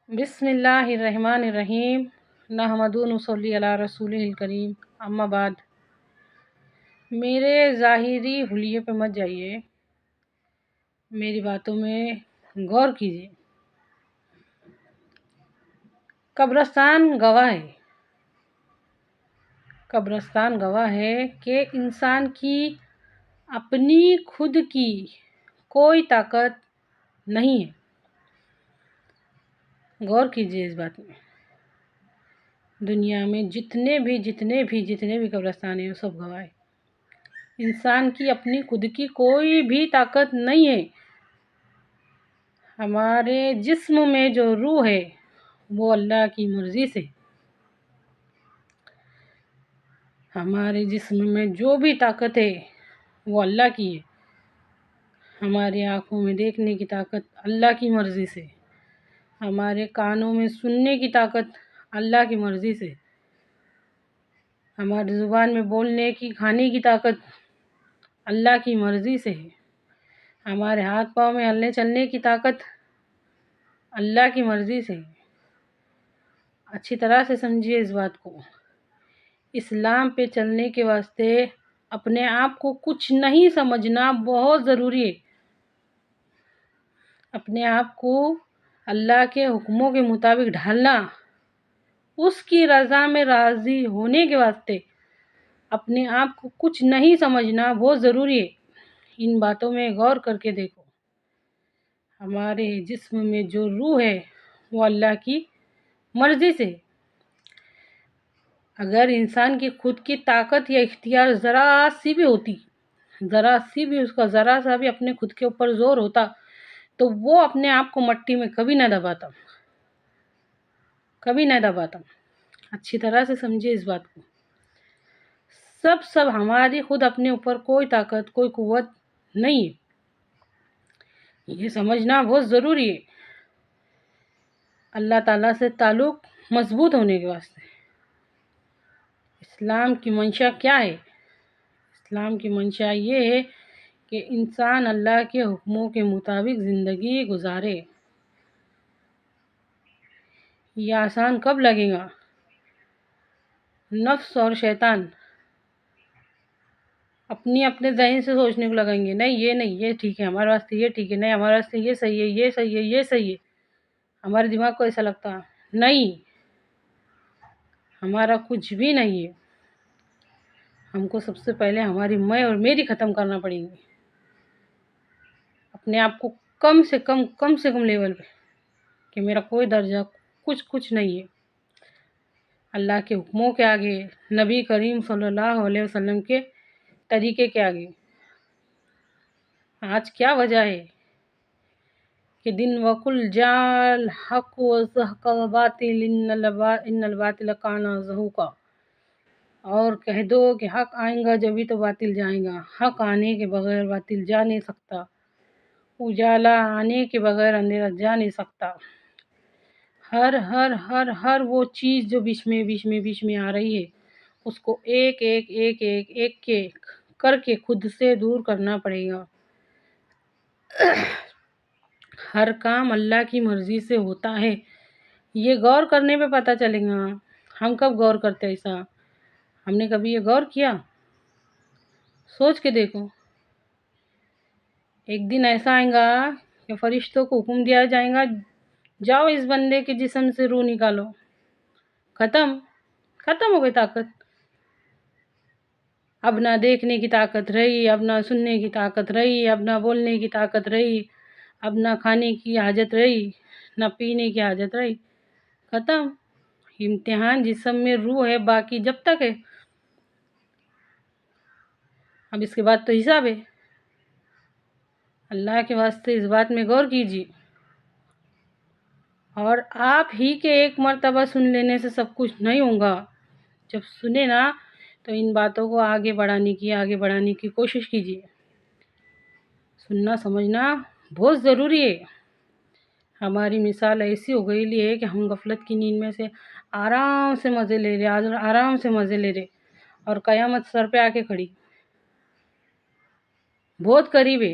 بسم اللہ الرحمن الرحیم نحمدہ نصلی علی رسول الکریم اما بعد۔ میرے ظاہری حلیے پہ مت جائیے، میری باتوں میں غور کیجیے۔ قبرستان گواہ ہے کہ انسان کی اپنی خود کی کوئی طاقت نہیں ہے۔ غور کیجیے اس بات میں۔ دنیا میں جتنے بھی قبرستان ہیں وہ سب گواہ ہیں۔ انسان کی اپنی خود کی کوئی بھی طاقت نہیں ہے۔ ہمارے جسم میں جو روح ہے وہ اللہ کی مرضی سے، ہمارے جسم میں جو بھی طاقت ہے وہ اللہ کی ہے۔ ہماری آنکھوں میں دیکھنے کی طاقت اللہ کی مرضی سے، ہمارے کانوں میں سننے کی طاقت اللہ کی مرضی سے، ہماری زبان میں بولنے کی کھانے کی طاقت اللہ کی مرضی سے ہے، ہمارے ہاتھ پاؤں میں ہلنے چلنے کی طاقت اللہ کی مرضی سے ہے۔ اچھی طرح سے سمجھیے اس بات کو۔ اسلام پہ چلنے کے واسطے اپنے آپ کو کچھ نہیں سمجھنا بہت ضروری ہے۔ اپنے آپ کو اللہ کے حکموں کے مطابق ڈھالنا، اس کی رضا میں راضی ہونے کے واسطے اپنے آپ کو کچھ نہیں سمجھنا بہت ضروری ہے۔ ان باتوں میں غور کر کے دیکھو۔ ہمارے جسم میں جو روح ہے وہ اللہ کی مرضی سے۔ اگر انسان کی خود کی طاقت یا اختیار ذرا سی بھی ہوتی، اس کا ذرا سا بھی اپنے خود کے اوپر زور ہوتا تو وہ اپنے آپ کو مٹی میں کبھی نہ دباتا۔ اچھی طرح سے سمجھے اس بات کو۔ سب ہماری خود اپنے اوپر کوئی طاقت کوئی قوت نہیں ہے، یہ سمجھنا بہت ضروری ہے۔ اللہ تعالیٰ سے تعلق مضبوط ہونے کے واسطے اسلام کی منشا کیا ہے؟ اسلام کی منشا یہ ہے کہ انسان اللہ کے حکموں کے مطابق زندگی گزارے۔ یہ آسان کب لگے گا؟ نفس اور شیطان اپنے ذہن سے سوچنے کو لگائیں گے، نہیں یہ ٹھیک ہے، ہمارے واسطے یہ ٹھیک ہے، نہیں ہمارے واسطے یہ صحیح ہے، یہ صحیح ہے۔ ہمارے دماغ کو ایسا لگتا نہیں، ہمارا کچھ بھی نہیں ہے۔ ہم کو سب سے پہلے ہماری میں اور میری ختم کرنا پڑیں گی۔ اپنے آپ کو کم سے کم لیول پہ کہ میرا کوئی درجہ کچھ نہیں ہے اللہ کے حکموں کے آگے، نبی کریم صلی اللہ علیہ وسلم کے طریقے کے آگے۔ آج کیا وجہ ہے کہ دن وَقُلْ جَاءَ الْحَقُّ وَزَهَقَ الْبَاطِلُ إِنَّ الْبَاطِلَ كَانَ زَهُوقًا، اور کہہ دو کہ حق آئے گا جبھی تو باطل جائے گا، حق آنے کے بغیر باطل جا نہیں سکتا، اجالا آنے کے بغیر اندھیرا جا نہیں سکتا۔ ہر وہ چیز جو بیچ میں آ رہی ہے اس کو ایک کر کے خود سے دور کرنا پڑے گا۔ ہر کام اللہ کی مرضی سے ہوتا ہے، یہ غور کرنے پہ پتہ چلے گا۔ ہم کب غور کرتے ایسا؟ ہم نے کبھی یہ غور کیا؟ سوچ کے دیکھو۔ ایک دن ایسا آئے گا کہ فرشتوں کو حکم دیا جائے گا، جاؤ اس بندے کے جسم سے روح نکالو۔ ختم ہو گئی طاقت۔ اب نہ دیکھنے کی طاقت رہی، اب نہ سننے کی طاقت رہی، اب نہ بولنے کی طاقت رہی، اب نہ کھانے کی حاجت رہی، نہ پینے کی حاجت رہی۔ ختم۔ امتحان جسم میں روح ہے باقی جب تک ہے، اب اس کے بعد تو حساب ہے۔ اللہ کے واسطے اس بات میں غور کیجیے۔ اور آپ ہی کے ایک مرتبہ سن لینے سے سب کچھ نہیں ہوگا۔ جب سنے نا تو ان باتوں کو آگے بڑھانے کی کوشش کیجیے۔ سننا سمجھنا بہت ضروری ہے۔ ہماری مثال ایسی ہو گئی ہے کہ ہم غفلت کی نیند میں سے آرام سے مزے لے رہے اور قیامت سر پہ آ کے کھڑی، بہت قریب ہے۔